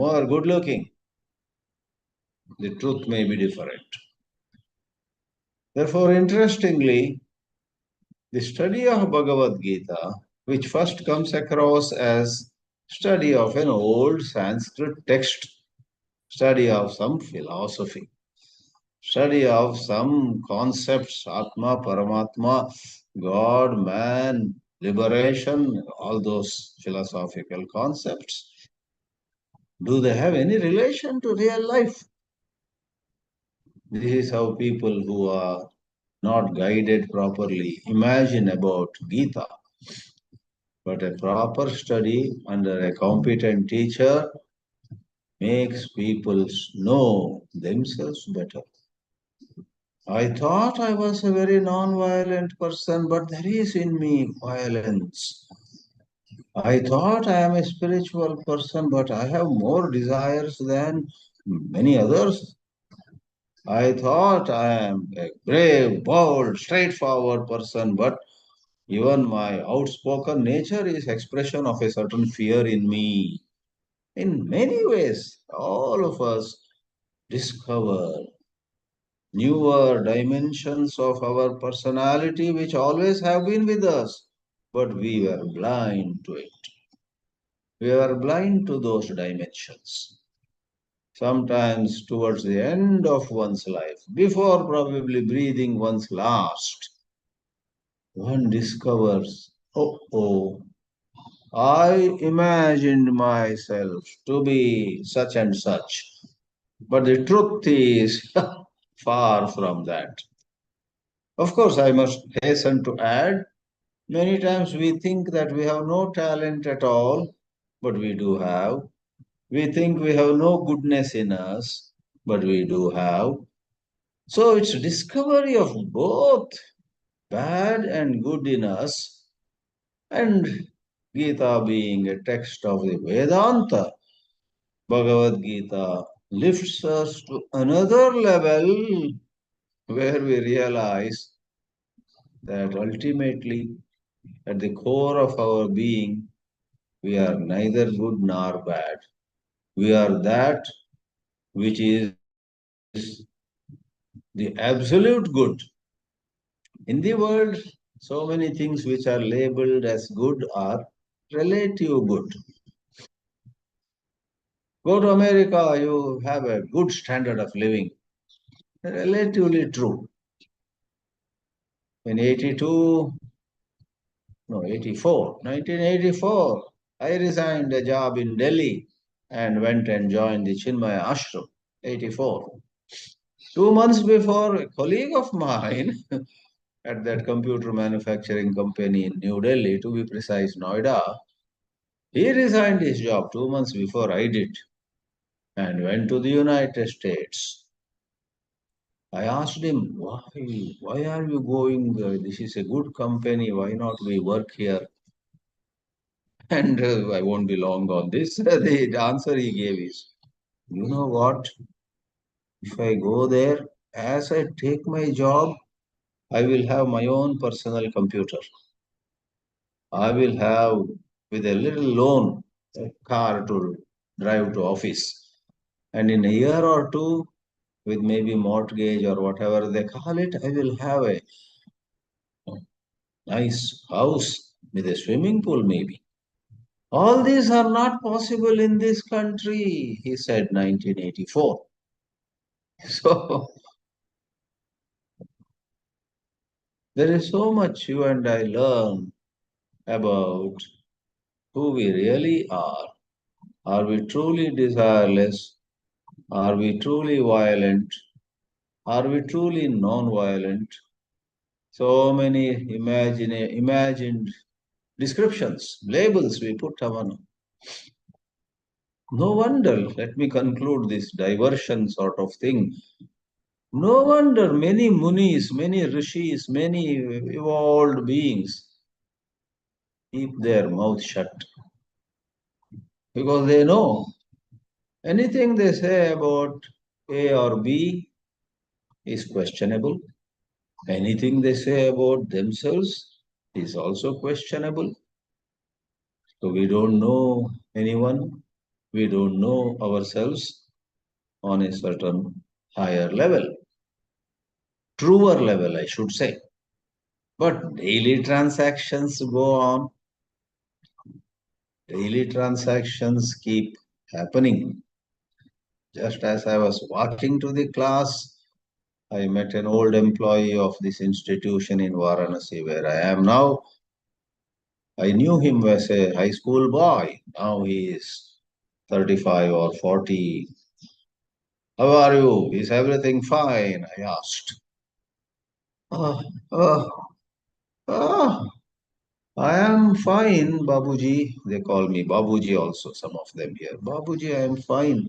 more good looking. The truth may be different. Therefore, interestingly, the study of Bhagavad Gita, which first comes across as study of an old Sanskrit text, study of some philosophy, study of some concepts, Atma, Paramatma, God, man, liberation, all those philosophical concepts. Do they have any relation to real life? This is how people who are not guided properly imagine about Gita. But a proper study under a competent teacher makes people know themselves better. I thought I was a very non-violent person, but there is in me violence. I thought I am a spiritual person, but I have more desires than many others. I thought I am a brave, bold, straightforward person, but even my outspoken nature is expression of a certain fear in me. In many ways, all of us discover newer dimensions of our personality which always have been with us, but we were blind to it. We were blind to those dimensions. Sometimes towards the end of one's life, before probably breathing one's last, one discovers, oh, I imagined myself to be such and such. But the truth is far from that. Of course, I must hasten to add, many times we think that we have no talent at all, but we do have. We think we have no goodness in us, but we do have. So it's discovery of both bad and good in us, and Gita being a text of the Vedanta, Bhagavad Gita lifts us to another level where we realize that ultimately, at the core of our being, we are neither good nor bad. We are that which is the absolute good. In the world, so many things which are labeled as good are relative good. Go to America, you have a good standard of living. Relatively true. In 82, no, 84, 1984, I resigned a job in Delhi and went and joined the Chinmaya Ashram, 84. 2 months before, a colleague of mine at that computer manufacturing company in New Delhi, to be precise, Noida, he resigned his job 2 months before I did and went to the United States. I asked him, why are you going? This is a good company. Why not we work here? And I won't be long on this. The answer he gave is, you know what? If I go there, as I take my job, I will have my own personal computer. I will have, with a little loan, a car to drive to office. And in a year or two, with maybe mortgage or whatever they call it, I will have a nice house with a swimming pool maybe. All these are not possible in this country, he said 1984. So there is so much you and I learn about who we really are. Are we truly desireless? Are we truly violent? Are we truly non-violent? So many imagined descriptions, labels we put on. No wonder, let me conclude this diversion sort of thing. No wonder many munis, many rishis, many evolved beings keep their mouth shut because they know anything they say about A or B is questionable. Anything they say about themselves is also questionable. So we don't know anyone. We don't know ourselves on a certain higher level, truer level, I should say. But daily transactions go on, daily transactions keep happening. Just as I was walking to the class, I met an old employee of this institution in Varanasi, where I am now. I knew him as a high school boy. Now he is 35 or 40. How are you? Is everything fine? I asked. Ah, ah, ah, I am fine, Babuji. They call me Babuji also, some of them here. Babuji, I am fine.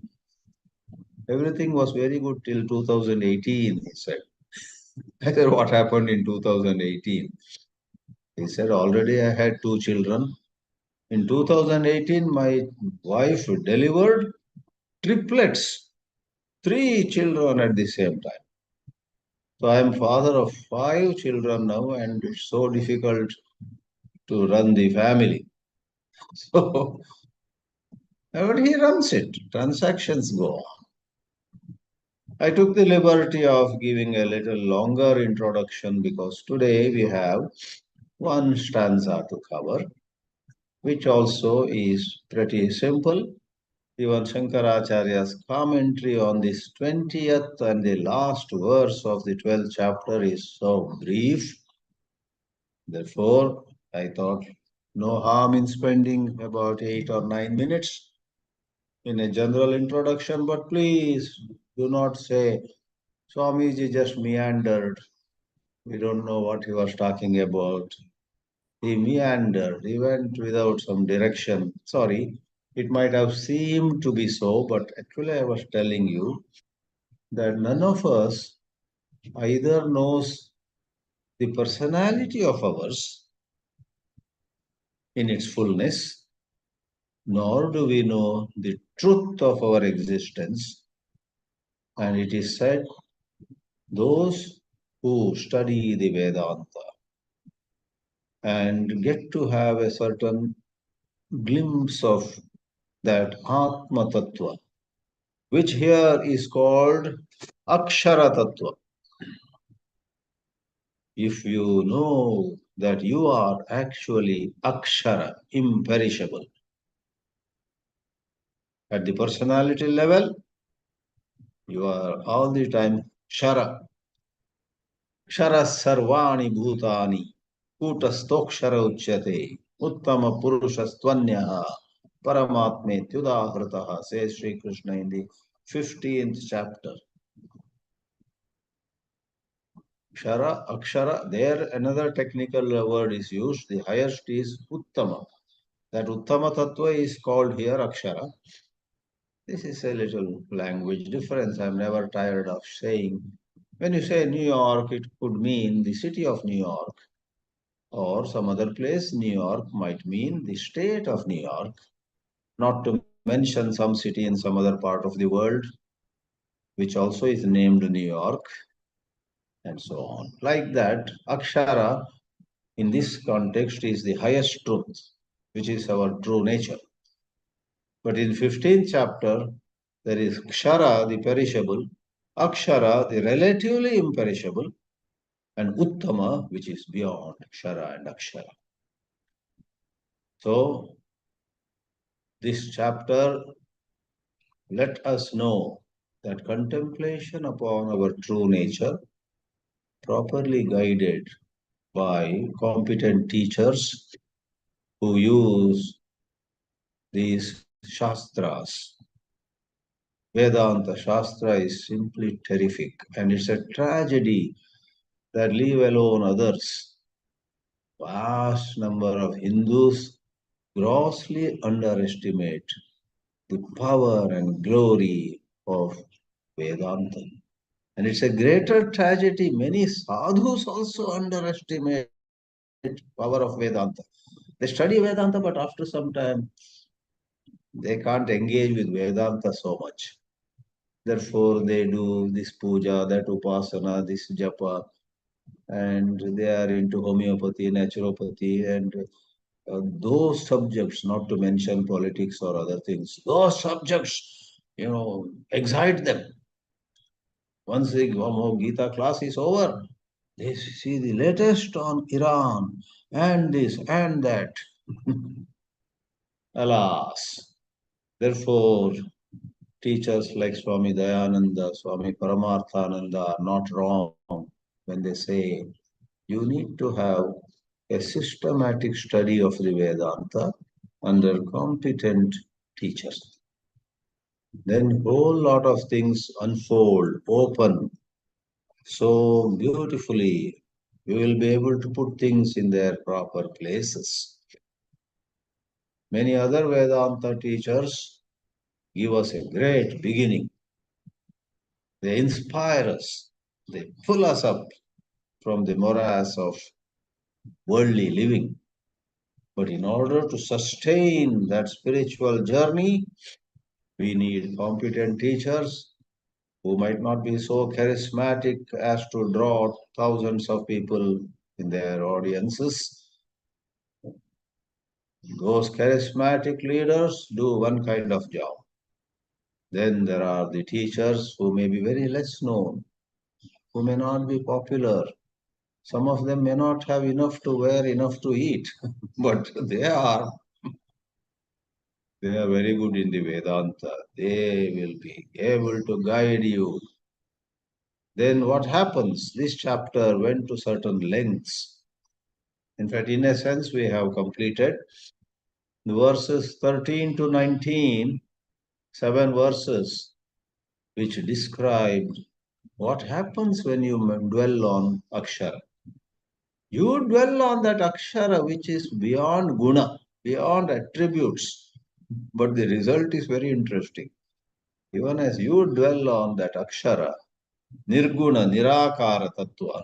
Everything was very good till 2018, he said. I said, what happened in 2018? He said, already I had two children. In 2018, my wife delivered triplets, three children at the same time. So I am father of five children now, and it's so difficult to run the family. So, but he runs it. Transactions go on. I took the liberty of giving a little longer introduction because today we have one stanza to cover, which also is pretty simple. Even Shankaracharya's commentary on this 20th and the last verse of the 12th chapter is so brief. Therefore, I thought no harm in spending about 8 or 9 minutes in a general introduction, but please do not say Swamiji just meandered. We don't know what he was talking about. He meandered. He went without some direction. Sorry, it might have seemed to be so, but actually I was telling you that none of us either knows the personality of ours in its fullness, nor do we know the truth of our existence. And it is said, those who study the Vedanta and get to have a certain glimpse of that Atma Tattva, which here is called Akshara Tattva. If you know that you are actually Akshara, imperishable, at the personality level, you are all the time Shara. Shara Sarvani Bhutani, Kutastokshara Uchyate, Uttama Purushastvanyaha, Paramatme Tyudahrataha, says Sri Krishna in the 15th chapter. Kshara, Akshara, there another technical word is used. The highest is Uttama. That Uttama Tattva is called here Akshara. This is a little language difference. I'm never tired of saying. When you say New York, it could mean the city of New York or some other place. New York might mean the state of New York, not to mention some city in some other part of the world, which also is named New York, and so on. Like that, Akshara in this context is the highest truth, which is our true nature. But in 15th chapter, there is Kshara, the perishable, Akshara, the relatively imperishable, and Uttama, which is beyond Kshara and Akshara. So, this chapter let us know that contemplation upon our true nature, properly guided by competent teachers who use these Shastras. Vedanta Shastra is simply terrific, and it's a tragedy that leave alone others. Vast number of Hindus grossly underestimate the power and glory of Vedanta. And it's a greater tragedy. Many sadhus also underestimate power of Vedanta. They study Vedanta, but after some time, they can't engage with Vedanta so much. Therefore, they do this puja, that upasana, this japa, and they are into homeopathy, naturopathy, and those subjects, not to mention politics or other things, those subjects, excite them. Once the Gita class is over, they see the latest on Iran and this and that. Alas. Therefore, teachers like Swami Dayananda, Swami Paramarthananda are not wrong when they say you need to have a systematic study of the Vedanta under competent teachers. Then whole lot of things unfold, open so beautifully. You will be able to put things in their proper places. Many other Vedanta teachers give us a great beginning. They inspire us. They pull us up from the morass of worldly living. But in order to sustain that spiritual journey, we need competent teachers who might not be so charismatic as to draw thousands of people in their audiences. Those charismatic leaders do one kind of job. Then there are the teachers who may be very less known, who may not be popular. Some of them may not have enough to wear, enough to eat, but they are very good in the Vedanta. They will be able to guide you. Then what happens? This chapter went to certain lengths. In fact, in a sense, we have completed the verses 13 to 19, 7 verses, which described what happens when you dwell on Akshara. You dwell on that Akshara which is beyond guna, beyond attributes. But the result is very interesting. Even as you dwell on that Akshara, Nirguna, Nirakara Tattva,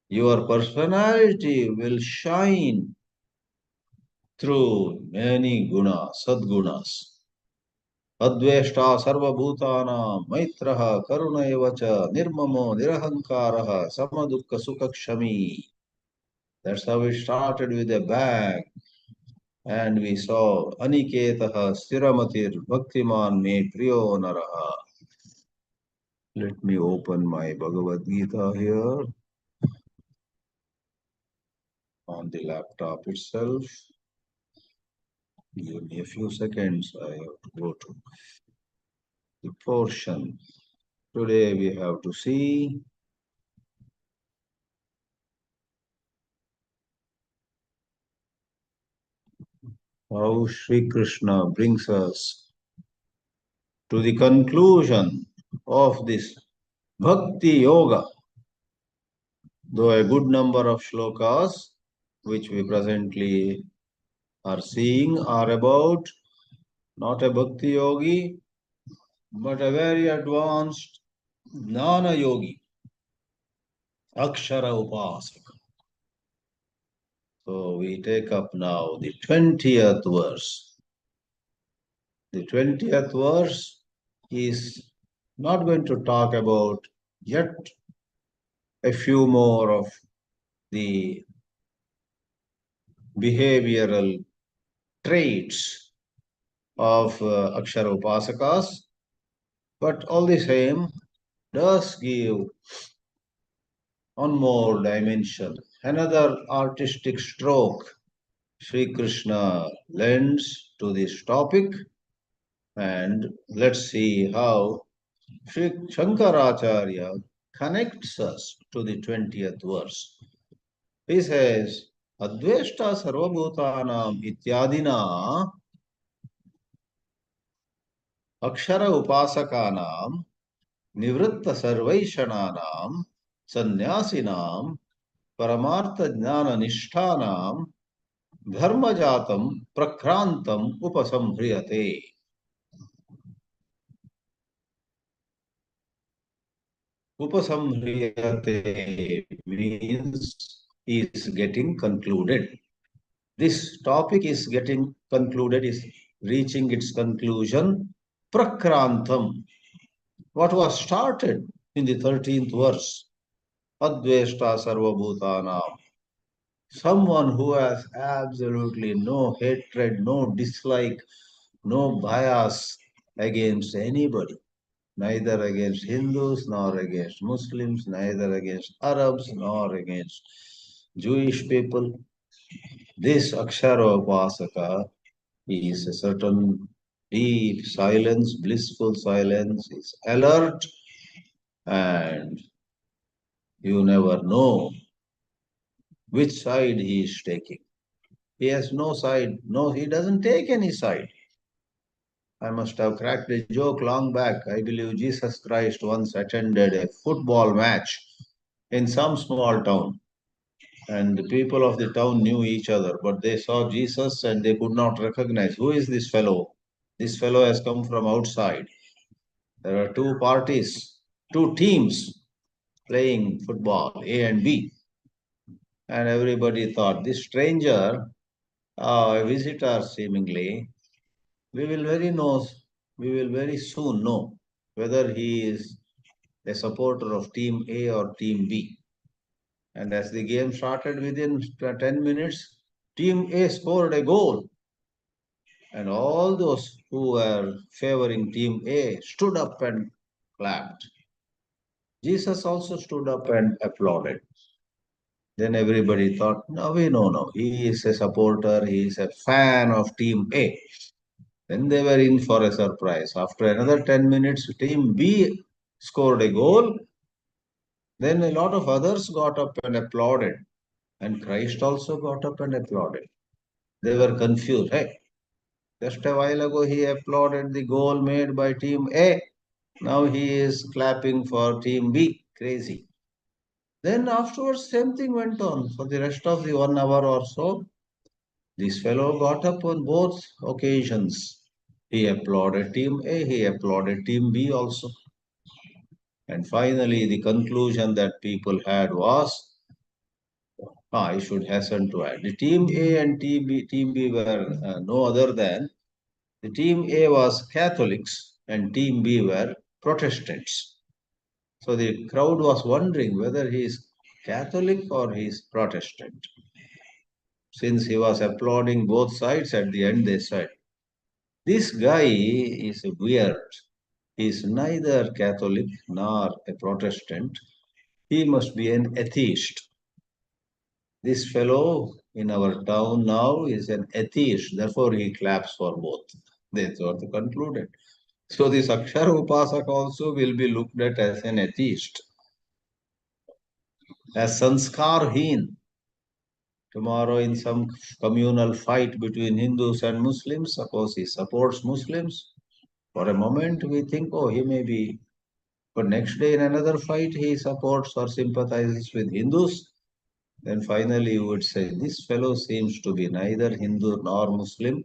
your personality will shine through many gunas, sadgunas. Adveshta sarvabhutanam maitraha karuna evacha nirmamo nirahankaraha samadukka sukakshami. That's how we started with a bang. And we saw Aniketaha Sthiramatir Bhaktiman Me Priyo Naraha. Let me open my Bhagavad Gita here on the laptop itself. Give me a few seconds. I have to go to the portion. Today we have to see how Sri Krishna brings us to the conclusion of this Bhakti Yoga. Though a good number of shlokas, which we presently are seeing, are about not a Bhakti Yogi, but a very advanced Jnana Yogi, Akshara Upasaka. So we take up now the 20th verse. The 20th verse is not going to talk about yet a few more of the behavioral traits of Akshara Upasakas, but all the same does give one more dimension, another artistic stroke Sri Krishna lends to this topic. And let's see how Sri Shankaracharya connects us to the 20th verse. He says, Adveshta sarvabhutanam ityadina akshara upasakanam nivritta sarvaishananam sannyasinam paramartha jnana nishthanam dharmajatam prakrantam upasamhriyate. Upasamhriyate means is getting concluded. This topic is getting concluded, is reaching its conclusion. Prakrantam. What was started in the 13th verse? Adveshta sarvabhutanam. Someone who has absolutely no hatred, no dislike, no bias against anybody, neither against Hindus nor against Muslims, neither against Arabs nor against Jewish people. This Akshara Upasaka is a certain deep silence, blissful silence, is alert, and you never know which side he is taking. He has no side. No, he doesn't take any side. I must have cracked a joke long back. I believe Jesus Christ once attended a football match in some small town, and the people of the town knew each other, but they saw Jesus and they could not recognize who is this fellow. This fellow has come from outside. There are two parties, two teams playing football, A and B, and everybody thought this stranger, a visitor seemingly, we will very know, we will very soon know whether he is a supporter of team A or team B. And as the game started, within 10 minutes, team A scored a goal. And all those who were favoring team A stood up and clapped. Jesus also stood up and applauded. Then everybody thought, no, we know, no, he is a supporter, he is a fan of team A. Then they were in for a surprise. After another 10 minutes, team B scored a goal. Then a lot of others got up and applauded. And Christ also got up and applauded. They were confused. Hey, just a while ago he applauded the goal made by team A. Now he is clapping for team B. Crazy. Then afterwards, same thing went on for the rest of the 1 hour or so. This fellow got up on both occasions. He applauded team A, he applauded team B also. And finally, the conclusion that people had was, I should hasten to add, the team A and team B were no other than, the team A was Catholics and team B were Protestants. So the crowd was wondering whether he is Catholic or he is Protestant. Since he was applauding both sides, at the end they said, this guy is weird. He is neither Catholic nor a Protestant. He must be an atheist. This fellow in our town now is an atheist, therefore he claps for both. That's what they concluded. So this Akshara Upasak also will be looked at as an atheist, as Sanskarheen. Tomorrow in some communal fight between Hindus and Muslims, suppose he supports Muslims, for a moment we think, oh, he may be, but next day in another fight he supports or sympathizes with Hindus. Then finally you would say, this fellow seems to be neither Hindu nor Muslim.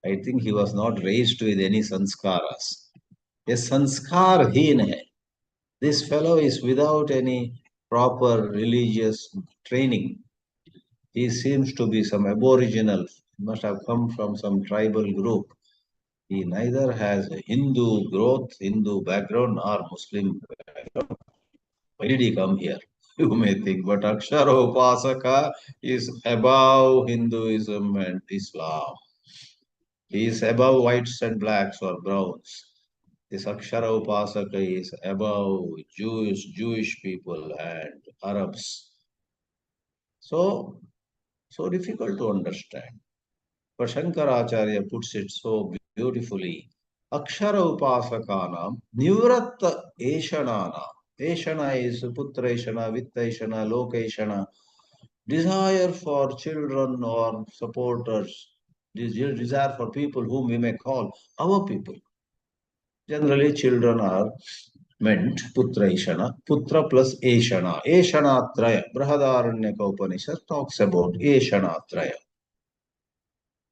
I think he was not raised with any sanskaras. A sanskar-heen hai. This fellow is without any proper religious training. He seems to be some aboriginal, must have come from some tribal group. He neither has a Hindu growth, Hindu background, nor Muslim background. Why did he come here? You may think, but Akshara Upasaka is above Hinduism and Islam. He is above whites and blacks or browns. This Akshara Upasaka is above Jewish people and Arabs. So difficult to understand. But Shankaracharya puts it so beautifully. Akshara Upasakanam Nivratta Eshanana. Eshana is Putreshana, Vitteshana, Lokeshana. Desire for children or supporters, desire for people whom we may call our people. Generally, children are meant Putra Ishana, Putra plus Eshana. Eshana Traya. Brahadaranyaka Upanishad talks about Eshana Traya.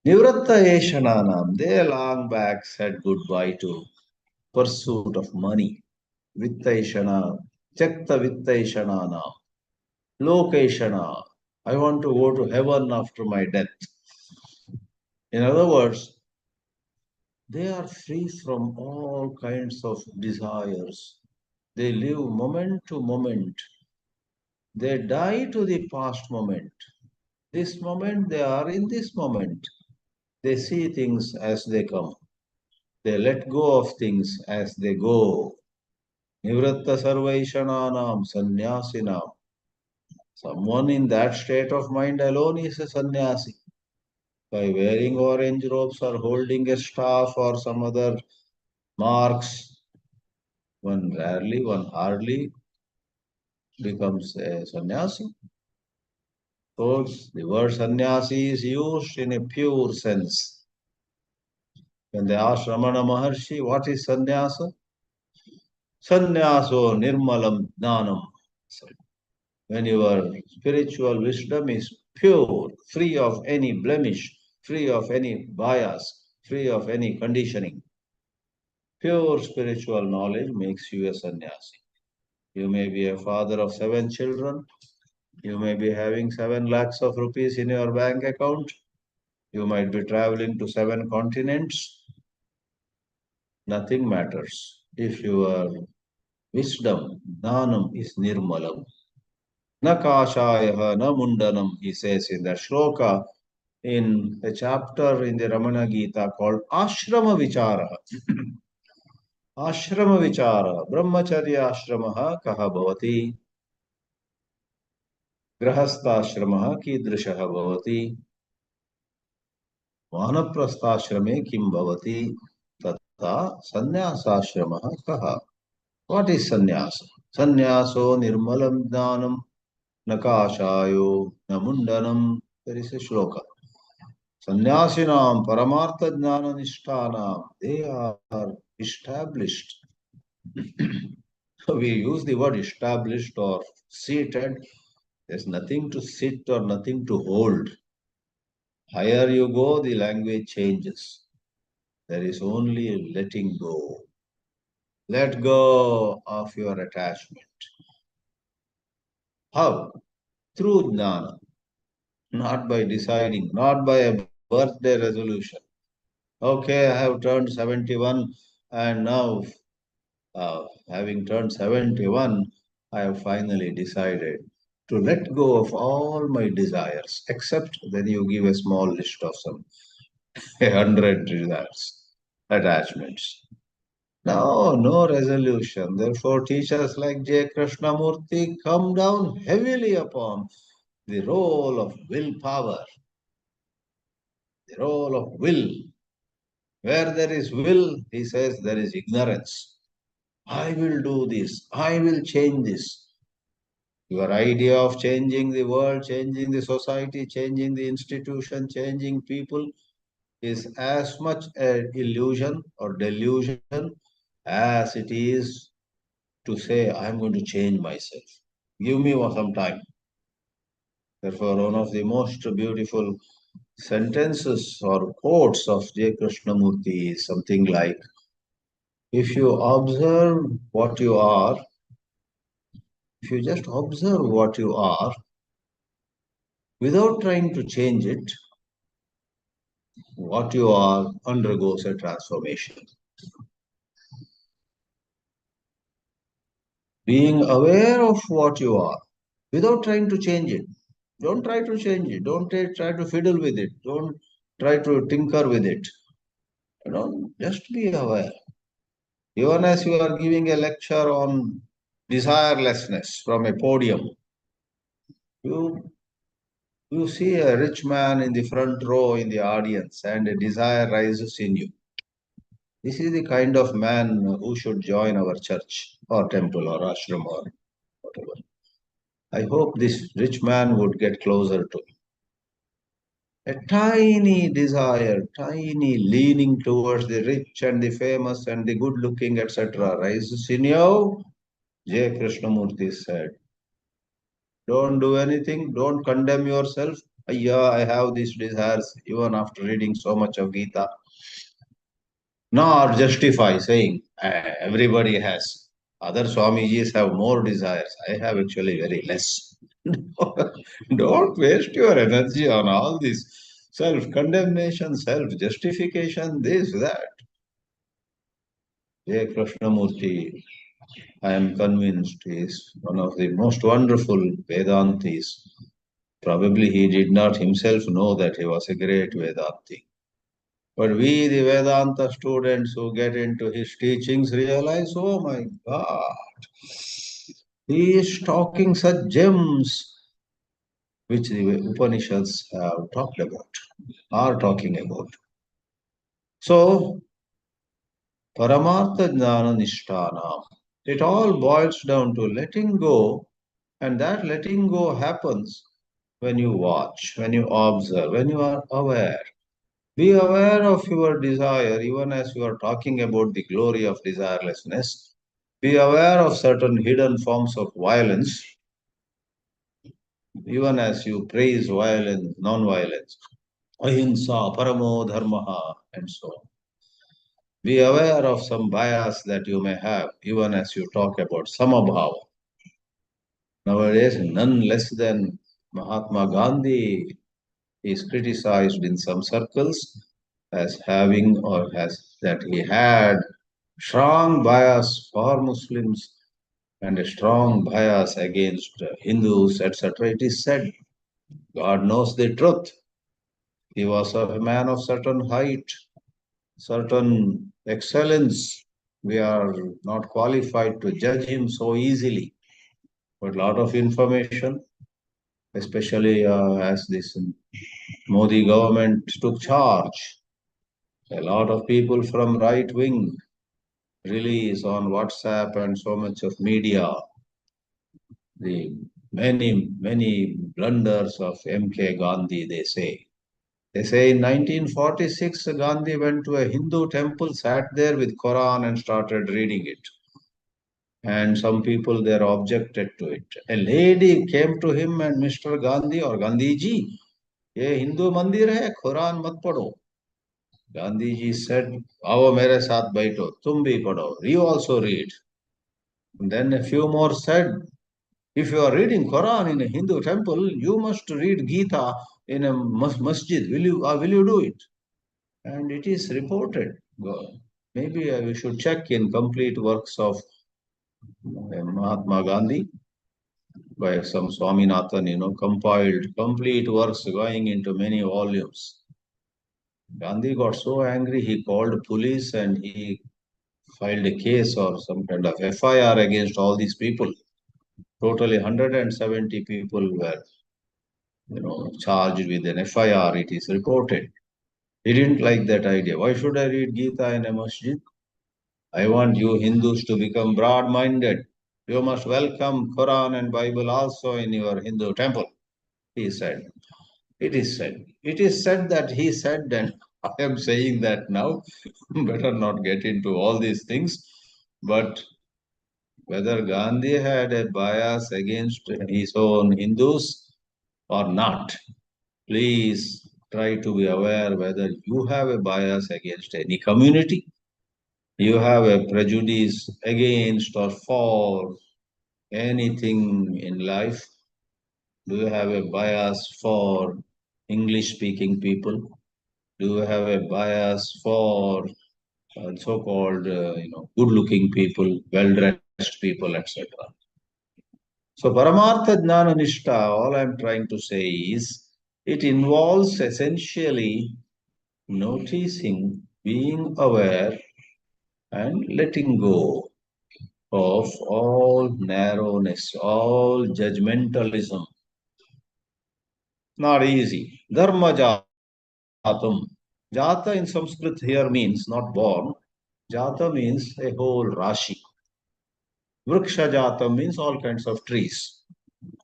Nivratta Eshananam, they long back said goodbye to pursuit of money. Vittaishana, Chakta Vittaishanana, Lokeshana. I want to go to heaven after my death. In other words, they are free from all kinds of desires. They live moment to moment. They die to the past moment. This moment, they are in this moment. They see things as they come. They let go of things as they go. Nivratta sarvaishananam sannyasinam. Someone in that state of mind alone is a sannyasi. By wearing orange robes or holding a staff or some other marks, one hardly becomes a sannyasi. So the word sannyasi is used in a pure sense. When they asked Ramana Maharshi, what is sannyasa? Sannyaso nirmalam jnanam. So when your spiritual wisdom is pure, free of any blemish, free of any bias, free of any conditioning, pure spiritual knowledge makes you a sannyasi. You may be a father of 7 children. You may be having 7 lakhs of rupees in your bank account. You might be traveling to 7 continents. Nothing matters. If your wisdom, jnanam, is nirmalam. Na kashaya, na mundanam, he says in the shloka in a chapter in the Ramana Gita called Ashrama Vichara. Ashrama Vichara, Brahmacharya Ashrama kaha bhavati, Grahastha कीदृशः भवति वानप्रस्थाश्रमे किं भवति तथा संन्यासाश्रमः कः. What is sannyas? Sannyaso nirmalam jnanam nakashayo namundanam. There is a shloka. Sannyasinam paramartha jnana nishthanam. They are established. We use the word established or seated. There's nothing to sit or nothing to hold. Higher you go, the language changes. There is only letting go. Let go of your attachment. How? Through jnana, not by deciding, not by a birthday resolution. Okay, I have turned 71 and now, having turned 71, I have finally decided to let go of all my desires, except then you give a small list of some 100 desires, attachments. No, no resolution. Therefore, teachers like J. Krishnamurti come down heavily upon the role of willpower, the role of will. Where there is will, he says, there is ignorance. I will do this. I will change this. Your idea of changing the world, changing the society, changing the institution, changing people is as much an illusion or delusion as it is to say, I'm going to change myself. Give me some time. Therefore, one of the most beautiful sentences or quotes of J. Krishnamurti is something like, if you observe what you are, if you just observe what you are, without trying to change it, what you are undergoes a transformation. Being aware of what you are, without trying to change it. Don't try to change it. Don't try to fiddle with it. Don't try to tinker with it. Just be aware. Even as you are giving a lecture on desirelessness from a podium, you you see a rich man in the front row in the audience and a desire rises in you. This is the kind of man who should join our church or temple or ashram or whatever. I hope this rich man would get closer to me. A tiny desire, tiny leaning towards the rich and the famous and the good looking, etc., rises in you. J. Krishnamurti said, don't do anything, don't condemn yourself. Yeah, I have these desires even after reading so much of Gita. Nor justify saying everybody has. Other Swamijis have more desires. I have actually very less. Don't waste your energy on all this self-condemnation, self-justification, this, that. J. Krishnamurti, I am convinced, is one of the most wonderful Vedantis Probably he did not himself know that he was a great Vedanti. But we, the Vedanta students who get into his teachings, realize, oh my God, he is talking such gems which the Upanishads have talked about, are talking about. So, Paramartha Jnana Nishthanam. It all boils down to letting go, and that letting go happens when you watch, when you observe, when you are aware. Be aware of your desire, even as you are talking about the glory of desirelessness. Be aware of certain hidden forms of violence, even as you praise violence, non-violence. Ahimsa, paramo dharmaha, and so on. Be aware of some bias that you may have, even as you talk about samabhava. Nowadays, none less than Mahatma Gandhi is criticized in some circles as having or has that he had strong bias for Muslims and a strong bias against Hindus, etc. It is said, God knows the truth. He was a man of certain height, certain excellence. We are not qualified to judge him so easily. But a lot of information, especially as this Modi government took charge, a lot of people from right wing release on WhatsApp and so much of media the many blunders of M.K. Gandhi, they say. They say in 1946, Gandhi went to a Hindu temple, sat there with Quran and started reading it. And some people there objected to it. A lady came to him and Mr. Gandhi or Gandhi ji, ye Hindu mandir hai, Quran mat padho. Gandhi ji said, आओ मेरे साथ बैठो, तुम भी पढ़ो. You also read. And then a few more said, if you are reading Quran in a Hindu temple, you must read Gita in a masjid. Will you do it? And it is reported. Maybe we should check in complete works of Mahatma Gandhi by some Swaminathan, compiled complete works going into many volumes. Gandhi got so angry, he called police and he filed a case or some kind of FIR against all these people. Totally 170 people were, charged with an FIR. It is reported. He didn't like that idea. Why should I read Gita in a masjid? I want you Hindus to become broad-minded. You must welcome Quran and Bible also in your Hindu temple, he said. It is said. It is said that he said, and I am saying that now. Better not get into all these things. But whether Gandhi had a bias against his own Hindus or not, please try to be aware whether you have a bias against any community, you have a prejudice against or for anything in life. Do you have a bias for English speaking people? Do you have a bias for so-called good-looking people, well-dressed people, etc.? So Paramartha Jnana Nishtha, all I'm trying to say is it involves essentially noticing, being aware, and letting go of all narrowness, all judgmentalism. Not easy. Dharma jatam. Jata in Sanskrit here means not born. Jata means a whole Rashi. Vriksha jatam means all kinds of trees.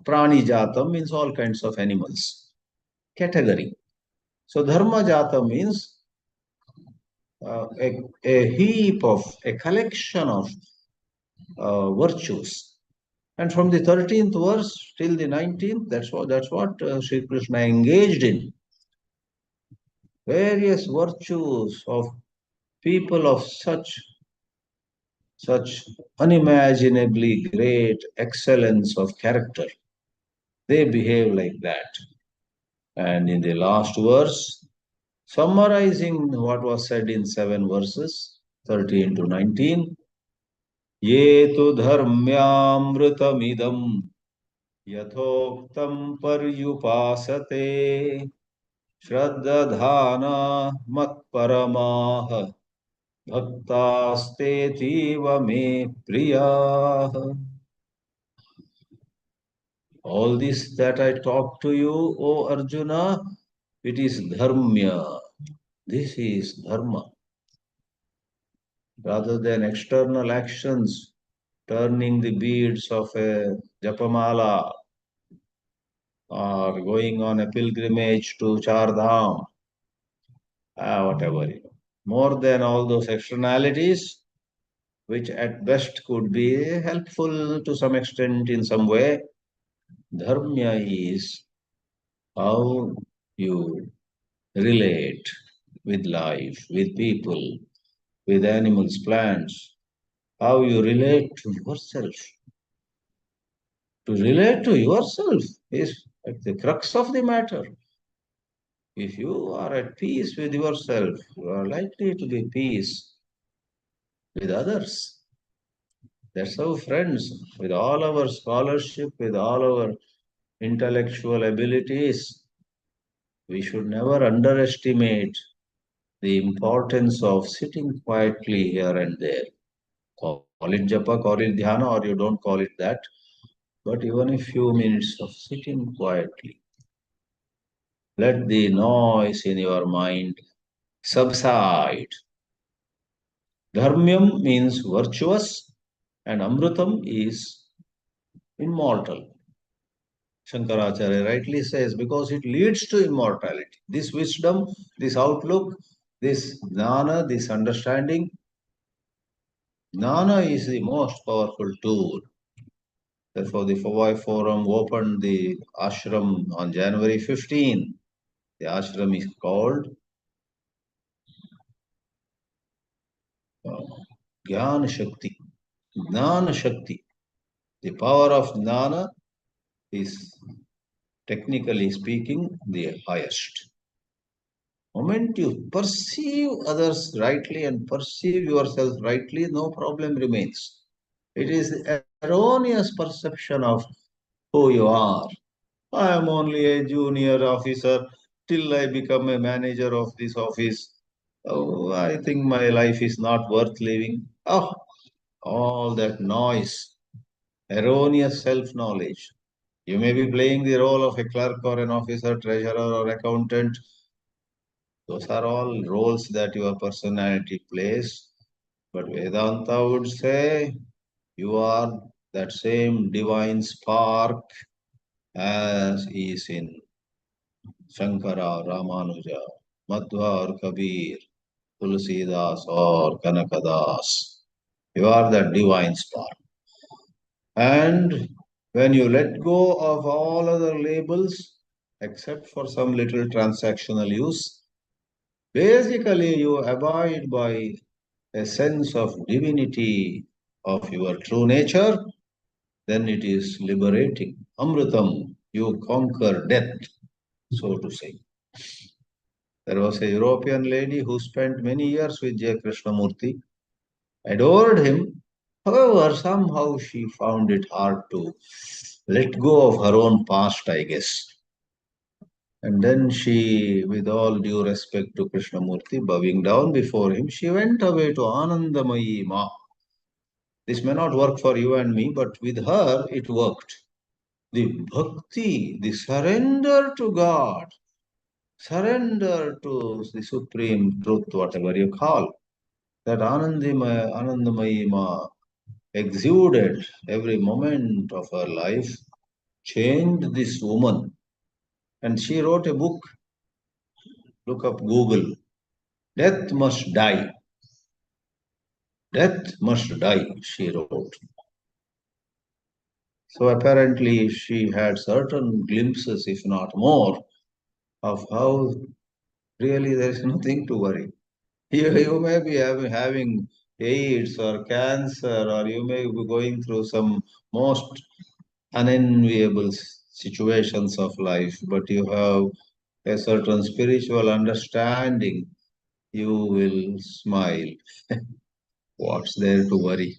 Prani jatam means all kinds of animals. Category. So dharma jata means a heap of, a collection of virtues. And from the 13th verse till the 19th, that's what Sri Krishna engaged in. Various virtues of people of such unimaginably great excellence of character. They behave like that. And in the last verse, summarizing what was said in 7 verses, 13 to 19, Ye tu dharmyamritamidam यथोक्तं पर्युपासते श्रद्धाना मत्परमाः भक्तास्तेतीव मे प्रियाः. All this that I talk to you, O Arjuna, it is dharmya. This is dharma. Rather than external actions, turning the beads of a japamala or going on a pilgrimage to Char Dham, whatever. More than all those externalities, which at best could be helpful to some extent in some way, dharma is how you relate with life, with people, with animals, plants, how you relate to yourself. To relate to yourself is at the crux of the matter. If you are at peace with yourself, you are likely to be at peace with others. That's how friends, with all our scholarship, with all our intellectual abilities, we should never underestimate the importance of sitting quietly here and there. Call it japa, call it dhyana, or you don't call it that. But even a few minutes of sitting quietly. Let the noise in your mind subside. Dharmyam means virtuous and Amrutam is immortal. Shankaracharya rightly says because it leads to immortality. This wisdom, this outlook, this jnana, this understanding, jnana is the most powerful tool. Therefore, the Fawai Forum opened the ashram on January 15. The ashram is called Jnana Shakti. Jnana Shakti. The power of jnana is, technically speaking, the highest. Moment you perceive others rightly and perceive yourself rightly, no problem remains. It is the erroneous perception of who you are. I am only a junior officer till I become a manager of this office. Oh, I think my life is not worth living. Oh, all that noise, erroneous self-knowledge. You may be playing the role of a clerk or an officer, treasurer or accountant. Those are all roles that your personality plays. But Vedanta would say you are that same divine spark as is in Shankara, Ramanuja, Madhva or Kabir, Tulsidas or Kanakadas. You are that divine spark. And when you let go of all other labels, except for some little transactional use, basically you abide by a sense of divinity of your true nature, then it is liberating. Amritam, you conquer death, so to say. There was a European lady who spent many years with J. Krishnamurti, adored him. However, somehow she found it hard to let go of her own past, I guess. And then she, with all due respect to Krishnamurti, bowing down before him, she went away to Anandamayi Ma. This may not work for you and me, but with her it worked. The bhakti, the surrender to God, surrender to the supreme truth, whatever you call, that Anandamayi Ma exuded every moment of her life, changed this woman. And she wrote a book, look up Google, Death Must Die. Death Must Die, she wrote. So apparently she had certain glimpses, if not more, of how really there is nothing to worry. You may be having AIDS or cancer, or you may be going through some most unenviable situations of life, but you have a certain spiritual understanding, you will smile. What's there to worry?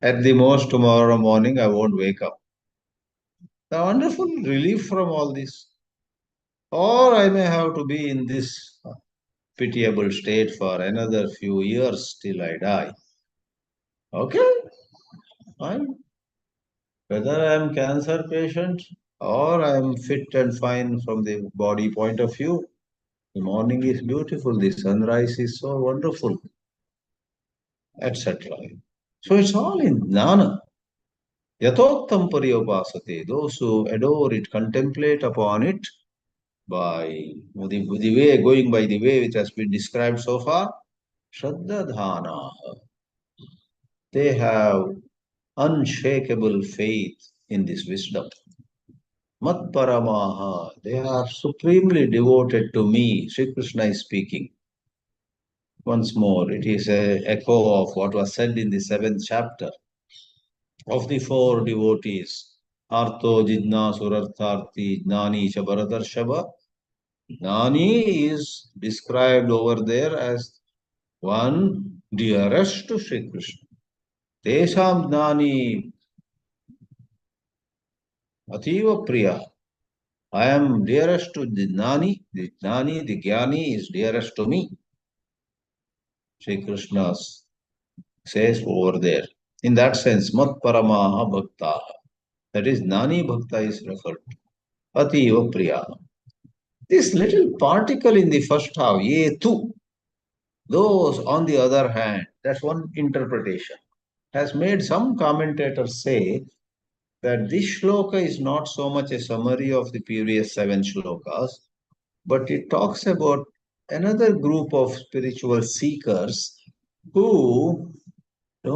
At the most, tomorrow morning, I won't wake up. The wonderful relief from all this. Or I may have to be in this pitiable state for another few years till I die. Okay, fine. Whether I am cancer patient or I am fit and fine from the body point of view, the morning is beautiful, the sunrise is so wonderful, etc. So it's all in jnana. Yatottam pariyopasate. Those who adore it, contemplate upon it by the way, going by the way which has been described so far, Shraddha Dhana. They have unshakable faith in this wisdom. Mat Paramaha. They are supremely devoted to me. Sri Krishna is speaking. Once more, it is an echo of what was said in the 7th chapter. Of the 4 devotees, Artho, Jidna, Surartharti, Jnani, Chabaradarshabha, Jnani is described over there as one dearest to Sri Krishna. Tesham Jnani Ativa Priya. I am dearest to the Jnani, the Jnani is dearest to me. Sri Krishna says over there. In that sense, Mat Paramaha Bhakta. That is, Jnani Bhakta is referred to. Ativa Priya. This little particle in the first half, ye tu, those on the other hand, that's one interpretation, has made some commentators say that this shloka is not so much a summary of the previous 7 shlokas, but it talks about another group of spiritual seekers who they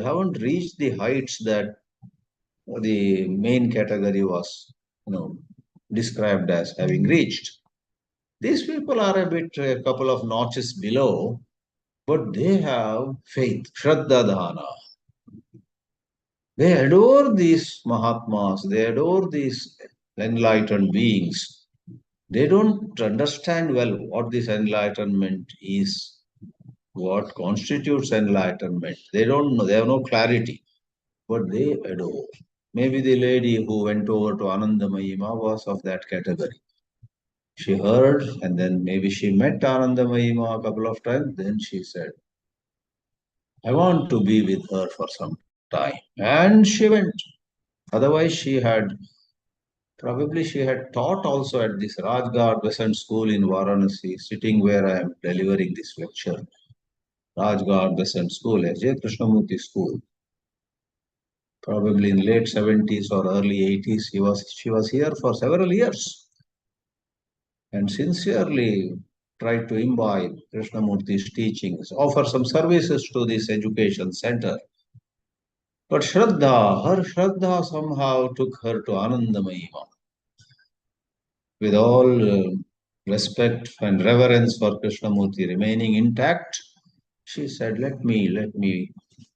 haven't reached the heights that the main category was, described as having reached. These people are a couple of notches below, but they have faith, Shraddha Dhana. They adore these Mahatmas, they adore these enlightened beings. They don't understand well what this enlightenment is, what constitutes enlightenment. They don't know, they have no clarity, but they adore. Maybe the lady who went over to Anandamayima was of that category. She heard and then maybe she met Anandamayima a couple of times. Then she said, I want to be with her for some time. And she went. Otherwise, she had taught also at this Rajgarh Besant School in Varanasi, sitting where I am delivering this lecture. Rajgarh Besant School, J. Krishnamurti School. Probably in late 70s or early 80s, she was here for several years and sincerely tried to imbibe Krishnamurti's teachings, offer some services to this education center. But her Shraddha somehow took her to Anandamayima. With all respect and reverence for Krishnamurti remaining intact, she said, let me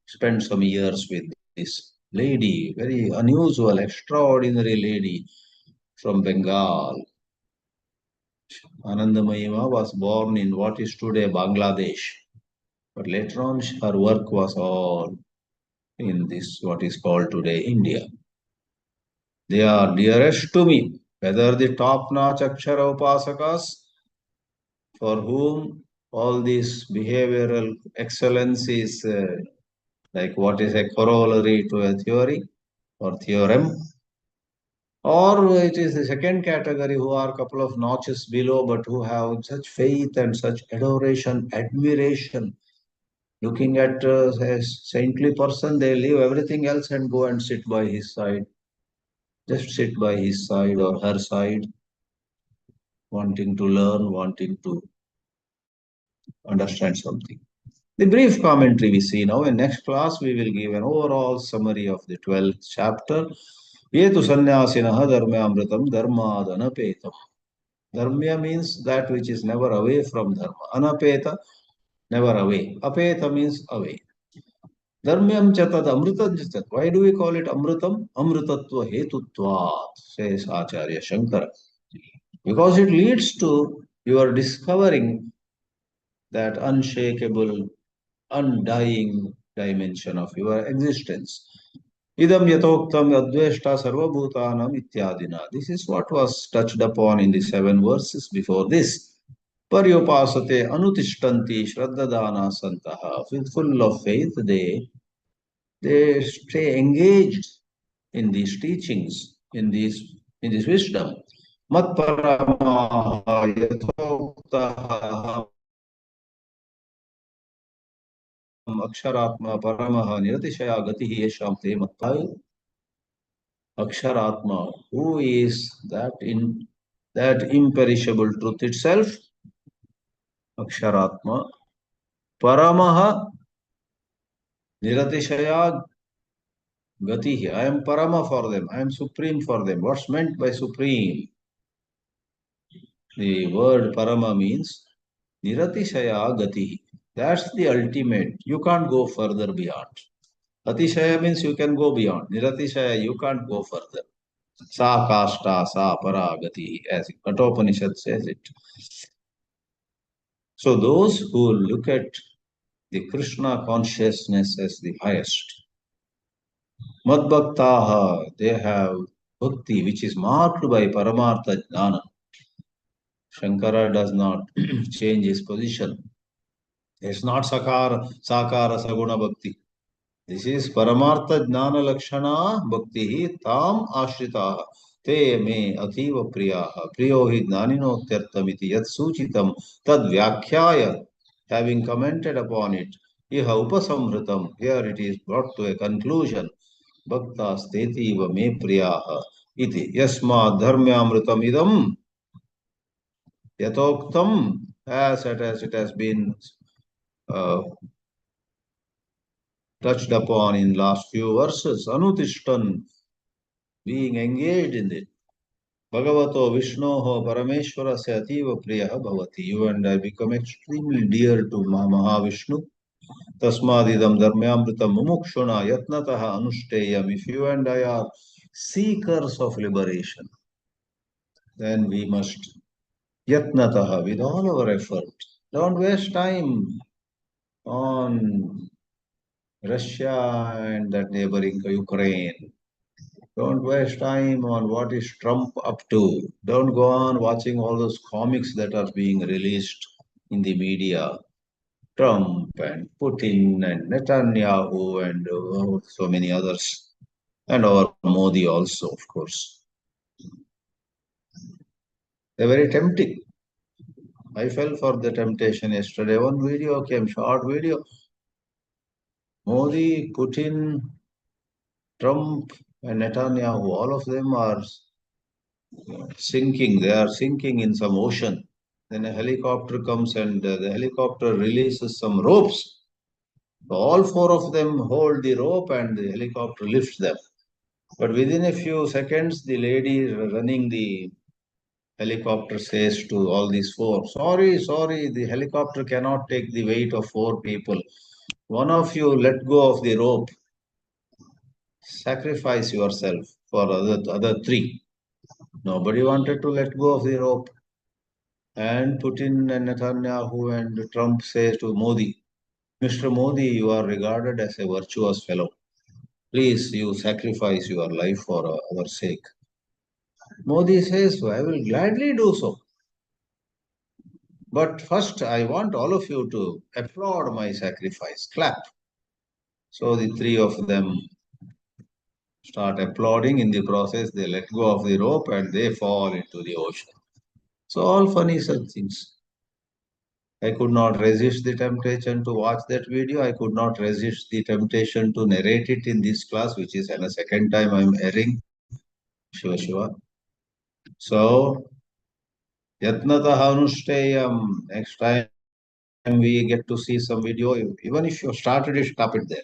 spend some years with this lady, very unusual, extraordinary lady from Bengal. Anandamayima was born in what is today Bangladesh, but later on her work was all in this, what is called today India. They are dearest to me, whether the top-notch Akshara Upasakas, for whom all these behavioral excellence is like what is a corollary to a theory or theorem, or it is the second category who are a couple of notches below but who have such faith and such adoration, admiration. Looking at a saintly person, they leave everything else and go and sit by his side. Just sit by his side or her side, wanting to learn, wanting to understand something. The brief commentary we see now. In next class, we will give an overall summary of the 12th chapter. Yetu sannyasinaha dharmyamritam dharmad anapetam. Dharmya means that which is never away from dharma. Anapeta, never away. Apeta means away. Dharmyam chatad amritam chat. Why do we call it amritam? Amritatva hetutvat, says Acharya Shankara. Because it leads to your discovering that unshakable, undying dimension of your existence. Idam yatoktam adveshta sarvabhutanam ityadina. This is what was touched upon in the 7 verses before this. Paryopasate anutishtanti shraddadana santaha. With full of faith, they stay engaged in these teachings, in this wisdom. Mat paramaha yatoktaha aksharatma paramaha niratishaya gatihi yesham te mattai. Aksharatma, who is that imperishable truth itself? Aksharatma, Paramaha Niratishaya Gatihi. I am Parama for them. I am supreme for them. What's meant by supreme? The word Parama means Niratishaya Gatihi. That's the ultimate. You can't go further beyond. Atishaya means you can go beyond. Niratishaya, you can't go further. Sa kasta, sa paragati, as Kathopanishad says it. So those who look at the Krishna consciousness as the highest, Madbhaktaha, they have bhakti which is marked by Paramartha Jnana. Shankara does not change his position. It's not Sakara, Saguna Bhakti. This is Paramartha Jnana Lakshana Bhakti Tam Ashritaha. Te me ativa priyaha priyo hi jnanino tyartamiti yat suchitam tad vyakhyaya, having commented upon it, iha upasamhritam, here it is brought to a conclusion, bhakta steti va me priyaha iti yasma dharmyamritam idam yatoktam, as it has been uh, touched upon in last few verses, anutishtan, being engaged in it. Bhagavato Vishnoho Parameshwara se ativa priyaha bhavati. You and I become extremely dear to Mahavishnu. Tasmadidam dharmyamritam mumukshuna yatnataha anušteyam. If you and I are seekers of liberation, then we must yatnataha, with all our effort. Don't waste time on Russia and that neighboring Ukraine. Don't waste time on what is Trump up to. Don't go on watching all those comics that are being released in the media. Trump and Putin and Netanyahu and so many others. And our Modi also, of course. They're very tempting. I fell for the temptation yesterday. One video came, short video. Modi, Putin, Trump, and Netanyahu, all of them are sinking. They are sinking in some ocean. Then a helicopter comes and the helicopter releases some ropes. So all four of them hold the rope and the helicopter lifts them. But within a few seconds, the lady running the helicopter says to all these four, sorry, the helicopter cannot take the weight of four people. One of you let go of the rope. Sacrifice yourself for other three. Nobody wanted to let go of the rope. And Putin and Netanyahu and Trump says to Modi, Mr. Modi, you are regarded as a virtuous fellow. Please, you sacrifice your life for our sake. Modi says, I will gladly do so. But first, I want all of you to applaud my sacrifice. Clap. So the three of them start applauding. In the process, they let go of the rope and they fall into the ocean. So all funny such things. I could not resist the temptation to watch that video. I could not resist the temptation to narrate it in this class, which is the second time I am airing. Shiva Shiva. So, Yatnataha Anushteyam. Next time we get to see some video, even if you started it, stop it there.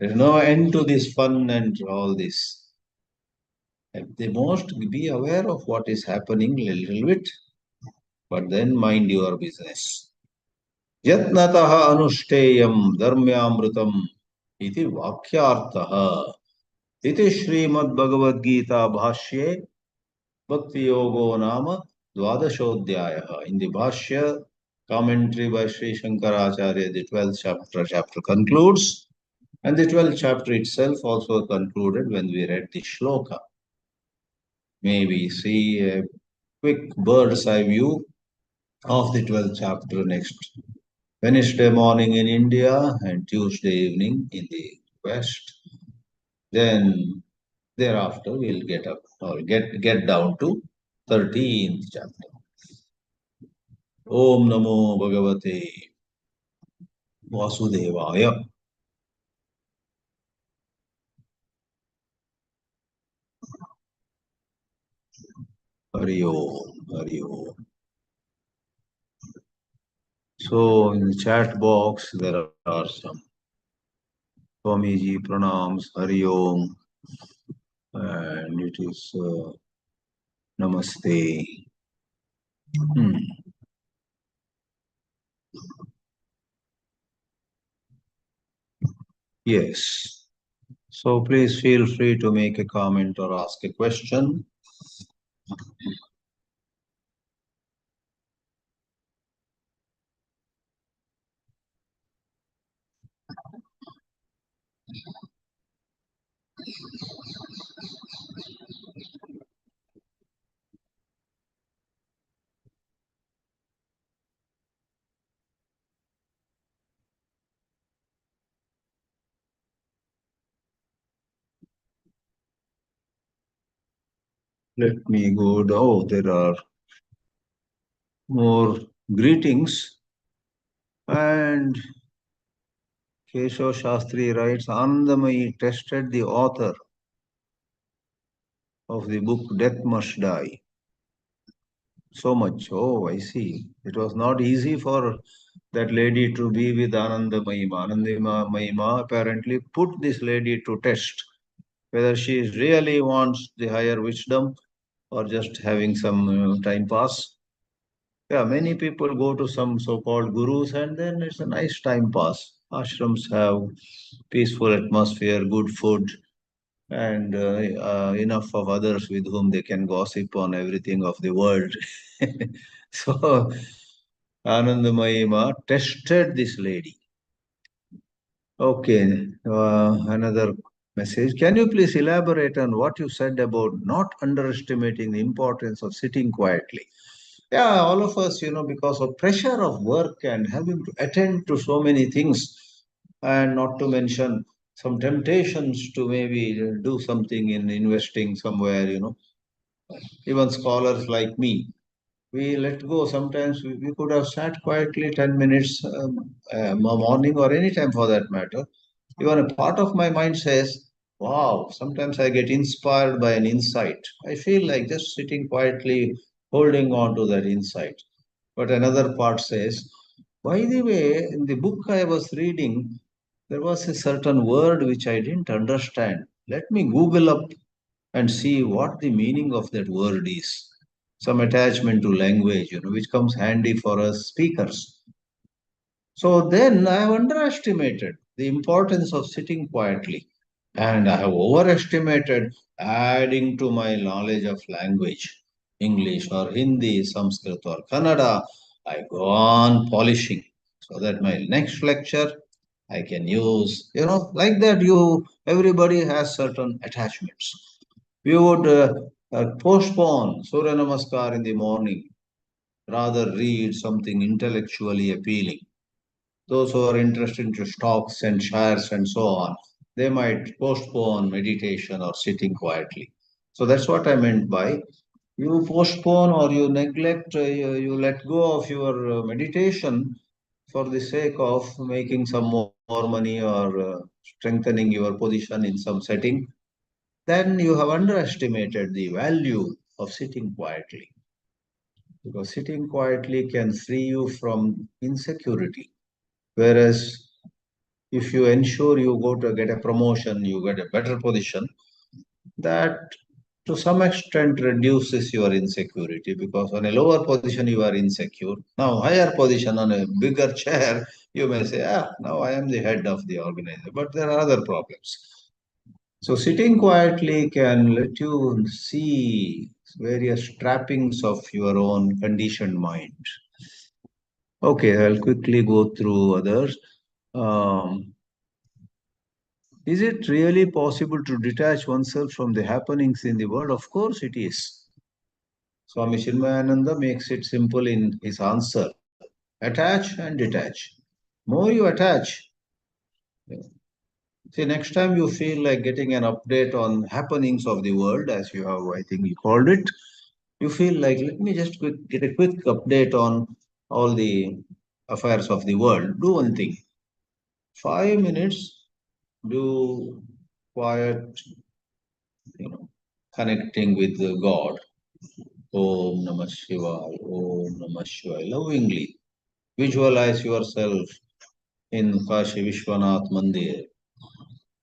There's no end to this fun and all this. At the most, be aware of what is happening a little bit, but then mind your business. Yatnataha Anušteyam Dharmyamritam iti Vakyartaha. Iti Srimad Bhagavad Geetā Bhāshya Bhakti Yogo Nama Dvadashodhyaya. In the Bhashya, commentary by Sri Shankaracharya, the 12th chapter concludes, And the 12th chapter itself also concluded when we read the shloka. Maybe see a quick bird's eye view of the 12th chapter next Wednesday morning in India and Tuesday evening in the West. Then thereafter we'll get up or get down to 13th chapter. Om Namo Bhagavate Vasudevaya. Hari Om, Hari Om. So in the chat box there are some Swamiji pranams, Hari Om, and it is Namaste. Yes. So please feel free to make a comment or ask a question. Let me go down. Oh, there are more greetings. And Keshav Shastri writes, Anandamayi tested the author of the book Death Must Die. So much. Oh, I see. It was not easy for that lady to be with Anandamayi. Anandamayi apparently put this lady to test whether she really wants the higher wisdom or just having some time pass. Yeah, many people go to some so-called gurus and then it's a nice time pass. Ashrams have peaceful atmosphere, good food, and enough of others with whom they can gossip on everything of the world. So Anandamayi tested this lady. Okay, another message. Can you please elaborate on what you said about not underestimating the importance of sitting quietly? Yeah, all of us, because of pressure of work and having to attend to so many things, and not to mention some temptations to maybe do something in investing somewhere, even scholars like me, we let go. Sometimes we could have sat quietly 10 minutes, morning or any time for that matter. Even a part of my mind says, wow, sometimes I get inspired by an insight. I feel like just sitting quietly, holding on to that insight. But another part says, by the way, in the book I was reading, there was a certain word which I didn't understand. Let me Google up and see what the meaning of that word is. Some attachment to language, which comes handy for us speakers. So then I have underestimated the importance of sitting quietly. And I have overestimated adding to my knowledge of language, English or Hindi, Sanskrit or Kannada. I go on polishing so that my next lecture I can use, like that everybody has certain attachments. We would postpone Surya Namaskar in the morning, rather read something intellectually appealing. Those who are interested in stocks and shares and so on, they might postpone meditation or sitting quietly. So that's what I meant by you postpone or you neglect, you let go of your meditation for the sake of making some more money or strengthening your position in some setting, then you have underestimated the value of sitting quietly. Because sitting quietly can free you from insecurity. Whereas if you ensure you go to get a promotion, you get a better position, that to some extent reduces your insecurity because on a lower position you are insecure. Now, higher position on a bigger chair, you may say, now I am the head of the organization, but there are other problems. So sitting quietly can let you see various trappings of your own conditioned mind. Okay, I'll quickly go through others. Um, Is it really possible to detach oneself from the happenings in the world? Of course it is. Swami Chinmayananda makes it simple in his answer. Attach and detach. More you attach, see, next time you feel like getting an update on happenings of the world, as you have, I think you called it, you feel like, let me just get a quick update on all the affairs of the world. Do one thing. 5 minutes, do quiet, connecting with the God. Om Namah Shivaya, Om Namah Shivaya. Lovingly visualize yourself in Kashi Vishwanath Mandir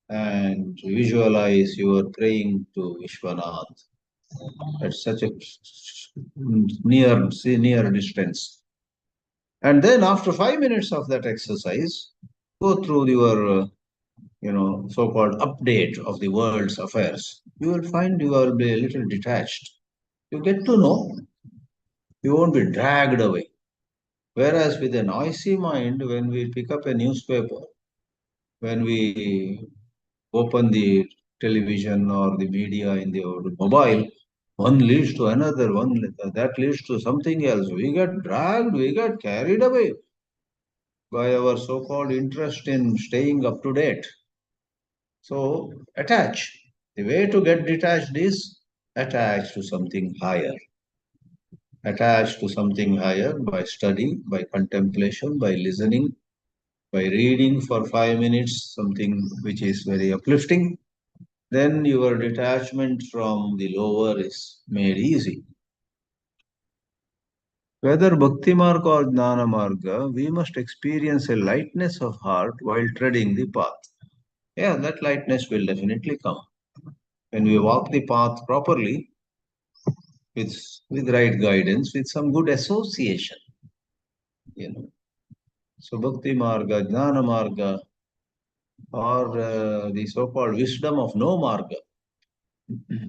and visualize you are praying to Vishwanath at such a near distance. And then after 5 minutes of that exercise, go through your so-called update of the world's affairs. You will find you will be a little detached. You get to know. You won't be dragged away. Whereas with a noisy mind, when we pick up a newspaper, when we open the television or the media in the mobile, one leads to another, that leads to something else. We get dragged, we get carried away by our so-called interest in staying up to date. So attach. The way to get detached is attach to something higher. Attach to something higher by study, by contemplation, by listening, by reading for 5 minutes something which is very uplifting. Then your detachment from the lower is made easy. Whether Bhakti Marga or Jnana Marga, we must experience a lightness of heart while treading the path. Yeah, that lightness will definitely come. When we walk the path properly, with, with right guidance, with some good association, you know. So Bhakti Marga, Jnana Marga, or the so-called wisdom of no Marga.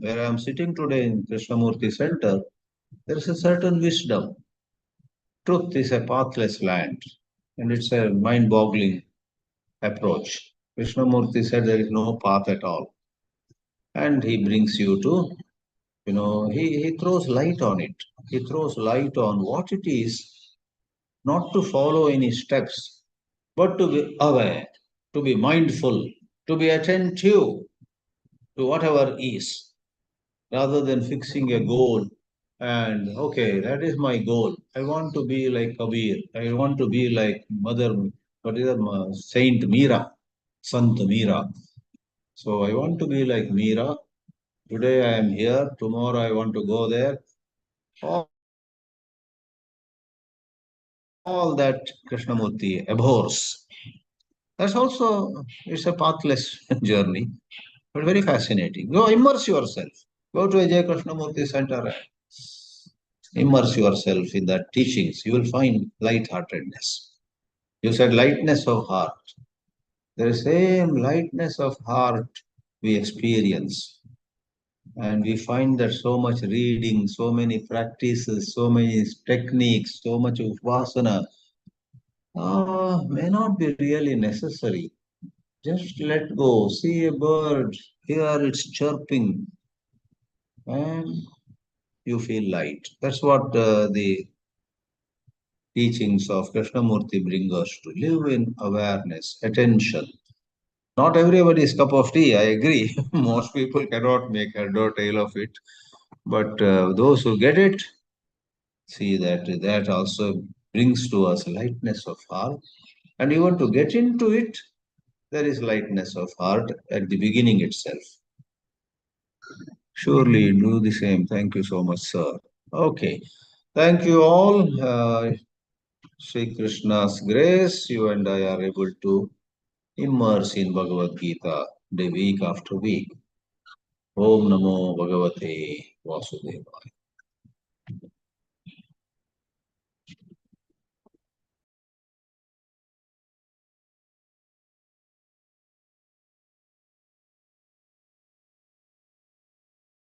Where I am sitting today in Krishnamurti Center, there is a certain wisdom. Truth is a pathless land, and it's a mind-boggling approach. Krishnamurti said there is no path at all. And he brings you to, he throws light on it. He throws light on what it is, not to follow any steps, but to be aware, to be mindful, to be attentive to whatever is, rather than fixing a goal. And okay, that is my goal. I want to be like Kabir. I want to be like Mother, what is it, Saint Meera, Sant Meera. So I want to be like Meera. Today I am here. Tomorrow I want to go there. All that Krishnamurti abhors. That's also, it's a pathless journey, but very fascinating. Go immerse yourself. Go to a J. Krishnamurti center. Immerse yourself in that teachings. You will find lightheartedness. You said lightness of heart. The same lightness of heart we experience. And we find that so much reading, so many practices, so many techniques, so much upasana may not be really necessary. Just let go. See a bird, hear its chirping, and you feel light. That's what the teachings of Krishnamurti bring us to live in awareness, attention. Not everybody's cup of tea, I agree. Most people cannot make head or tail of it. But those who get it, see that also brings to us lightness of heart. And even to get into it, there is lightness of heart at the beginning itself. Surely do the same. Thank you so much, sir. Okay. Thank you all. Sri Krishna's grace, you and I are able to immerse in Bhagavad Gita day week after week. Om Namo Bhagavate Vasudevaya.